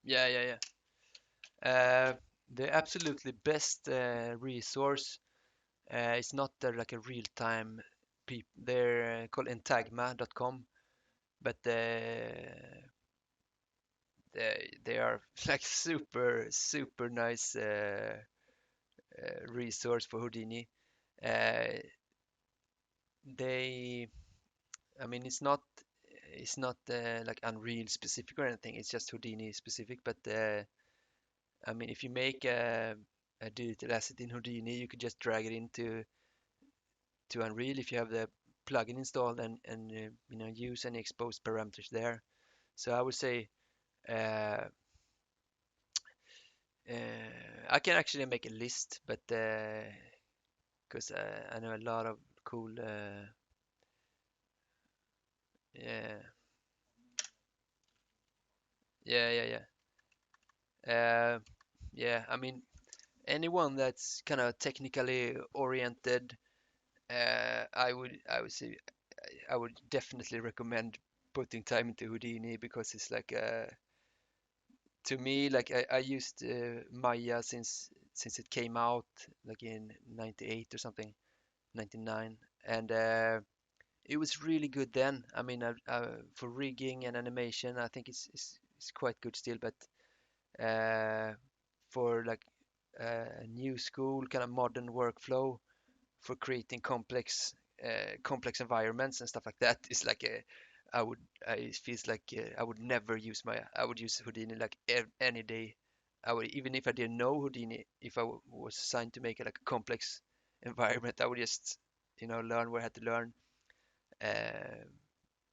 Yeah, yeah, yeah. The absolutely best resource is not like a real-time they're called entagma.com, but they are like super nice resource for Houdini. Uh, they, I mean, it's not like Unreal specific or anything. It's just Houdini specific. But I mean, if you make a digital asset in Houdini, you could just drag it to Unreal if you have the plugin installed and use any exposed parameters there. So I would say uh, I can actually make a list, but because I know a lot of cool yeah yeah. Yeah, I mean anyone that's kind of technically oriented, I would say I would definitely recommend putting time into Houdini because it's like to me like I used Maya since it came out like in 98 or something, 99, and it was really good then. I mean for rigging and animation I think it's quite good still, but uh, for like a new school kind of modern workflow for creating complex environments and stuff like that is like a I would it feels like I would never use I would use Houdini like any day. I would, even if I didn't know Houdini, if I was assigned to make it like a complex environment, I would just learn what I had to learn. uh,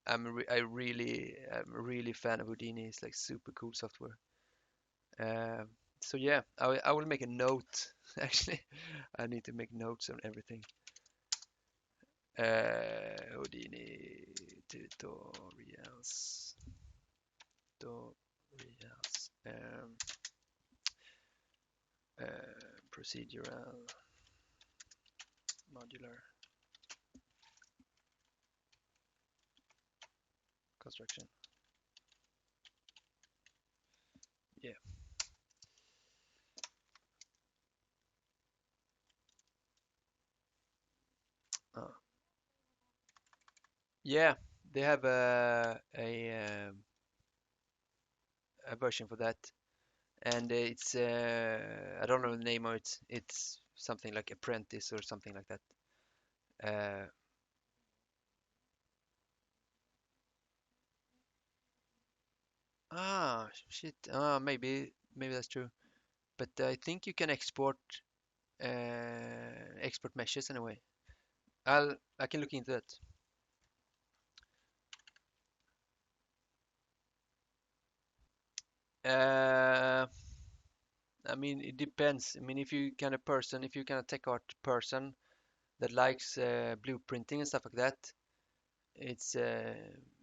I'm a really fan of Houdini. It's like super cool software. uh, so yeah, I will make a note actually. I need to make notes on everything. Houdini tutorials, procedural, modular construction. Yeah. Uh, yeah, they have a version for that, and it's I don't know the name of it. It's something like Apprentice or something like that. Uh, Shit. Maybe that's true. But I think you can export meshes anyway. I can look into that. Uh, I mean, it depends. I mean, if you kind of tech art person that likes blueprinting and stuff like that, it's uh,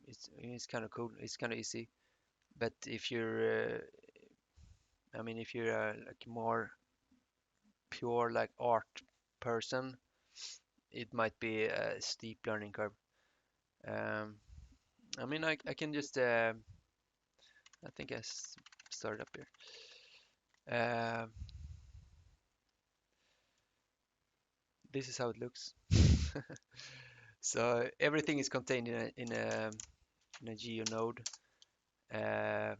it's kind of cool. It's kind of easy. But I mean, if you're like more pure like art person, it might be a steep learning curve. Um, I mean, I can just I think started up here. Uh, this is how it looks. So everything is contained in a geo node. Uh,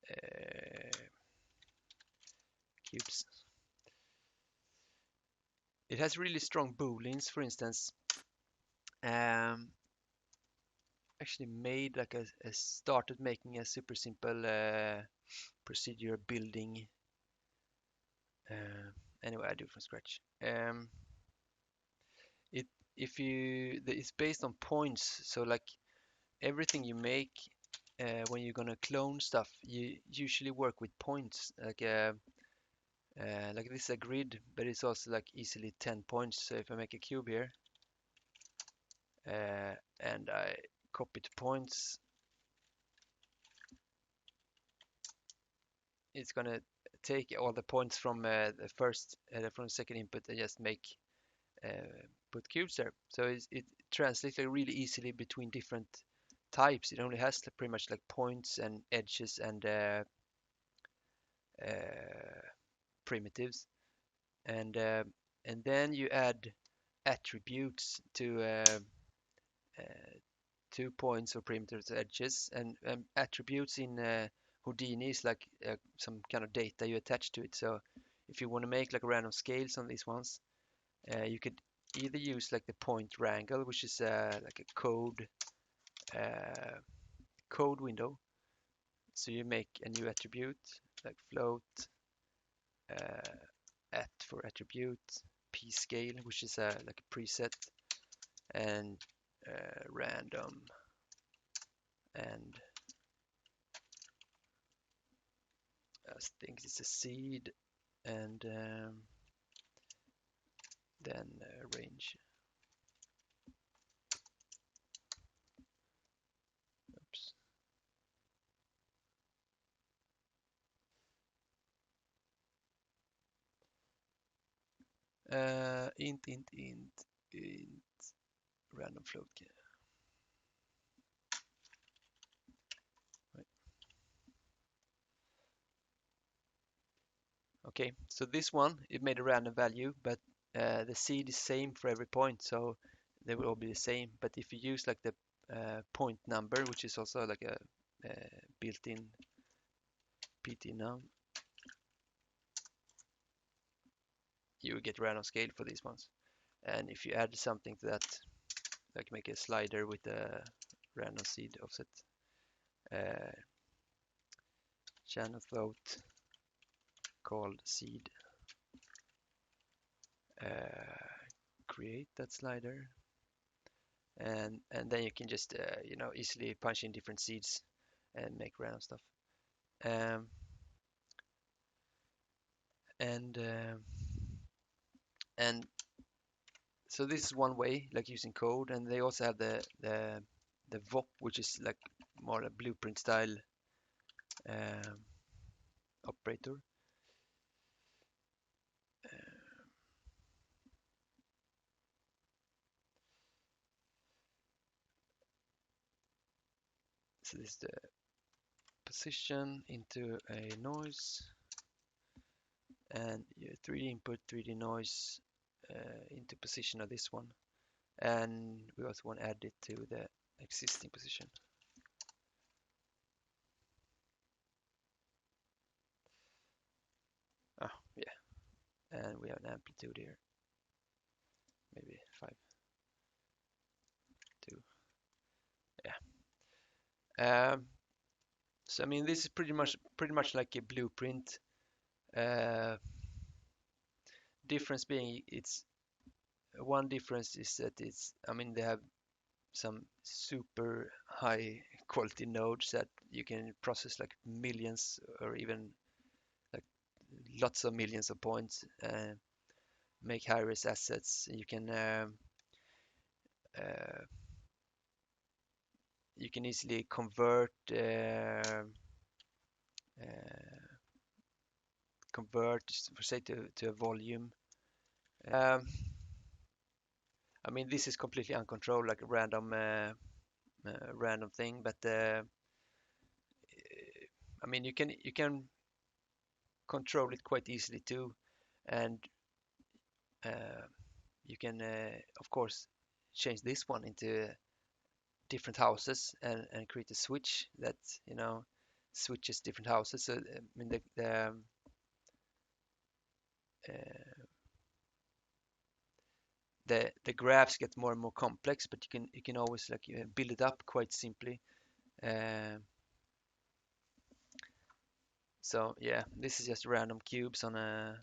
uh, Cubes. It has really strong booleans, for instance. Um, Actually made like started making a super simple procedure building. Uh, anyway, I do from scratch. It if you it's based on points, so like everything you make when you're gonna clone stuff, you usually work with points. Like this is a grid, but it's also like easily 10 points. So if I make a cube here and I copy to points, it's gonna take all the points from from the second input and just uh, put cubes there. So it translates like really easily between different types. It only has pretty much like points and edges and primitives, and uh, and then you add attributes to 2 points or primitives edges, and attributes in Houdini is like some kind of data you attach to it. So if you want to make like random scales on these ones, you could either use like the point wrangle, which is like a code window. So you make a new attribute like float at for attribute, p scale, which is like a preset, and random, and I think it's a seed, and then range. Oops. Int random float. Right. Okay, so this one, it made a random value, but the seed is same for every point, so they will all be the same. But if you use like the point number, which is also like a built-in PT num, you will get random scale for these ones. And if you add something to that, like make a slider with a random seed offset, uh, channel float called seed, create that slider, and then you can just easily punch in different seeds and make random stuff. Um, and and so this is one way, like using code, and they also have the VOP, which is like more a blueprint style operator. So this is the position into a noise, and 3D input, 3D noise into position of this one, and we also want to add it to the existing position. Oh yeah, and we have an amplitude here, maybe 5, 2. Yeah. So I mean, this is pretty much like a blueprint. Uh, difference being, it's one difference is that I mean, they have some super high quality nodes that you can process like millions or even like lots of millions of points, make high-res assets. You can easily convert for say to a volume. I mean, this is completely uncontrolled, like a random thing, but I mean, you can control it quite easily too, and you can of course change this one into different houses and create a switch that switches different houses. So I mean, the graphs get more and more complex, but you can always like build it up quite simply. So yeah, this is just random cubes on a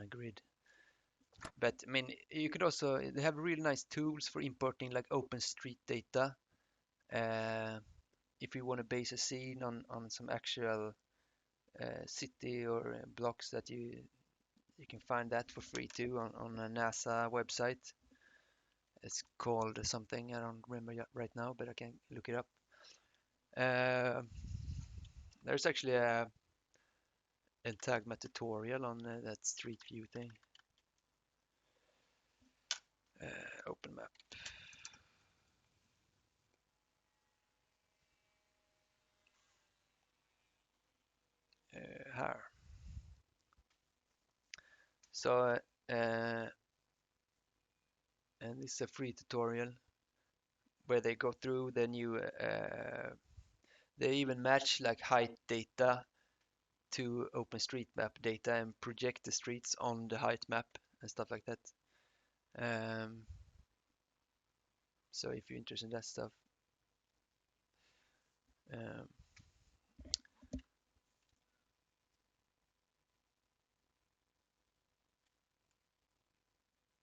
grid. But I mean, you could also, they have really nice tools for importing like open street data. If you want to base a scene on some actual city or blocks, that you can find that for free too on a NASA website. It's called something, I don't remember right now, but I can look it up. There's actually a Entagma tutorial on that street view thing. Open map. here. So and this is a free tutorial where they go through the new they even match like height data to OpenStreetMap data and project the streets on the height map and stuff like that. So if you're interested in that stuff, um,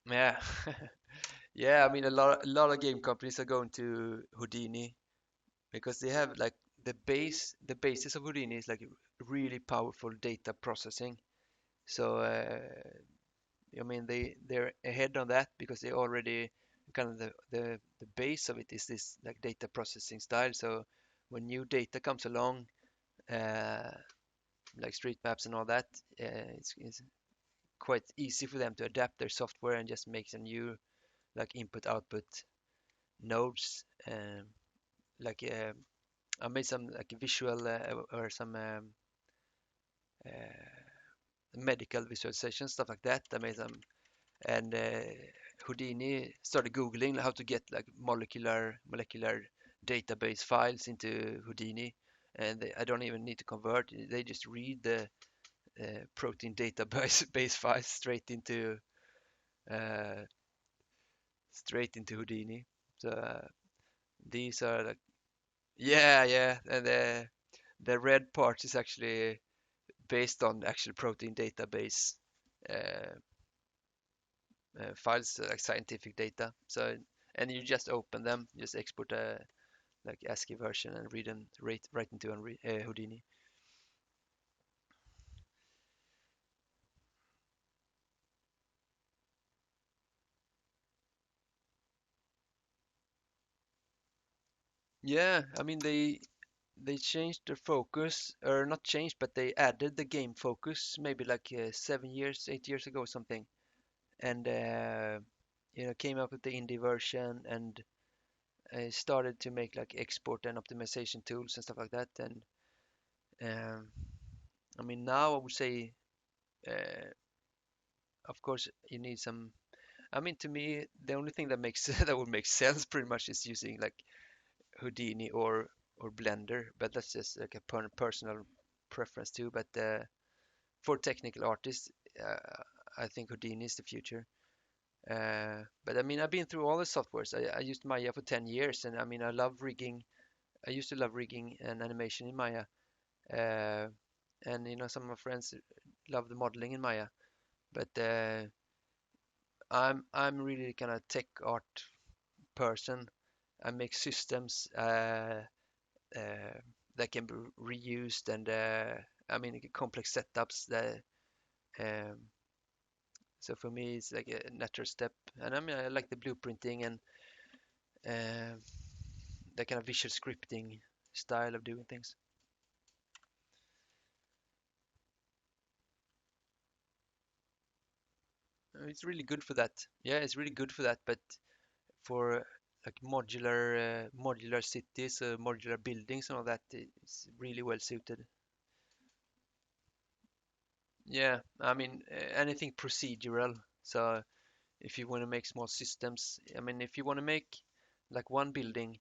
yeah, yeah. I mean, a lot of game companies are going to Houdini because they have like the basis of Houdini is like really powerful data processing. So I mean they're ahead on that because they already kind of the base of it is this like data processing style. So when new data comes along, uh, like street maps and all that, it's quite easy for them to adapt their software and just make some new like input output nodes. Like I made some like visual or some medical visualization stuff like that. I made some and Houdini started Googling how to get like molecular database files into Houdini, and I don't even need to convert. They just read the protein database base files uh, straight into Houdini. So these are like yeah, and the red part is actually based on actual protein database uh, files like scientific data. So and you just open them, just export a like ASCII version and read and write into Houdini. Yeah, I mean they changed their focus, or not changed, but they added the game focus maybe like 7 years, 8 years ago or something, and came up with the indie version and started to make like export and optimization tools and stuff like that. And um, I mean now I would say, of course, you need some. I mean, to me, the only thing that makes that would make sense pretty much is using like Houdini or Blender, but that's just like a personal preference too. But for technical artists, I think Houdini is the future. But I mean, I've been through all the softwares. I used Maya for 10 years, and I mean, I love rigging. I used to love rigging and animation in Maya. Uh, and some of my friends love the modeling in Maya. But I'm really kind of tech art person. I make systems uh, that can be reused, and I mean complex setups that um, so for me it's like a natural step. And I mean I like the blueprinting and uh, that kind of visual scripting style of doing things. It's really good for that. Yeah, it's really good for that, but for like modular cities, modular buildings and all that, it's really well suited. Yeah, I mean anything procedural. So if you want to make small systems, I mean if you want to make like one building,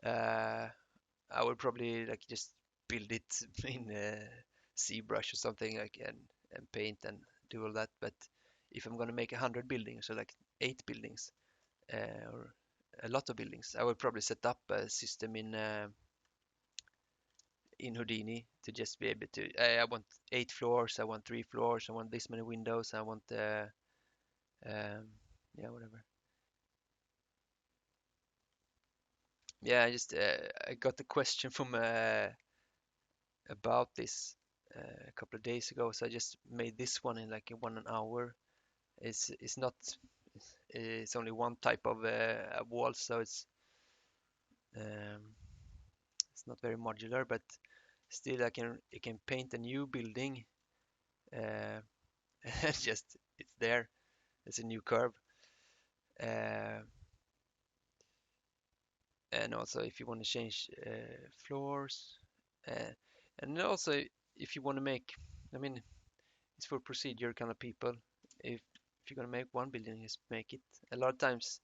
uh, I would probably like just build it in ZBrush or something like and paint and do all that. But if I'm gonna make 100 buildings or like 8 buildings or a lot of buildings, I would probably set up a system in Houdini to just be able to. I want 8 floors, I want 3 floors, I want this many windows, I want um, yeah, whatever. Yeah, I got the question from about this a couple of days ago, so I just made this one in like in 1 hour. It's not it's only one type of wall, so um, it's not very modular, but still I can paint a new building uh, and just it's there. It's a new curve. Uh, and also if you want to change floors, uh, and also if you want to make I mean, it's for procedure kind of people. If you're gonna make 1 billion, just make it. A lot of times,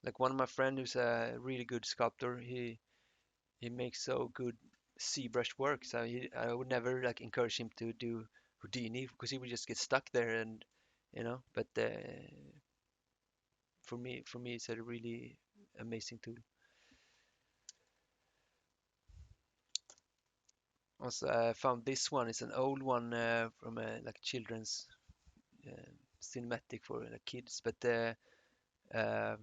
like one of my friend who's a really good sculptor, he makes so good ZBrush work. So I would never like encourage him to do Houdini because he would just get stuck there and But for me, it's a really amazing tool. Also, I found this one. It's an old one from like children's uh, cinematic for kids, but uh,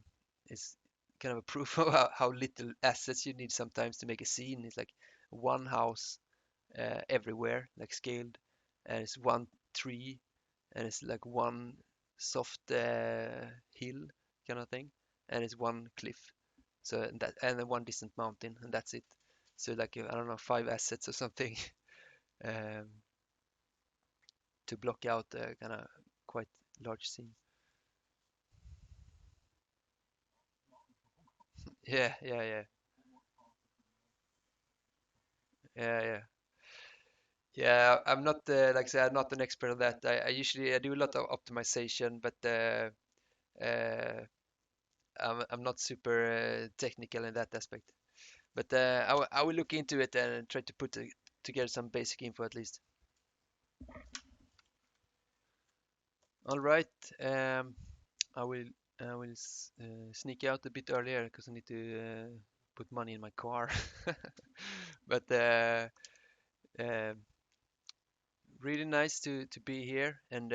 it's kind of a proof of how little assets you need sometimes to make a scene. It's like one house everywhere, like scaled, and it's one tree, and it's like one soft hill kind of thing, and it's one cliff. So and then one distant mountain, and that's it. So like I don't know, 5 assets or something um, to block out a kind of quite large scene. Yeah, yeah, yeah, yeah, yeah. Yeah, I'm not like I said, I'm not an expert on that. I usually I do a lot of optimization, but I'm not super technical in that aspect. But I will look into it and try to put together some basic info at least. All right. Um, I will sneak out a bit earlier because I need to put money in my car. But uh, really nice to be here and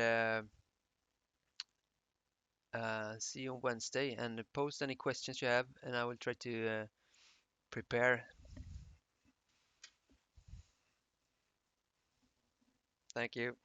see you on Wednesday. And post any questions you have, and I will try to prepare. Thank you.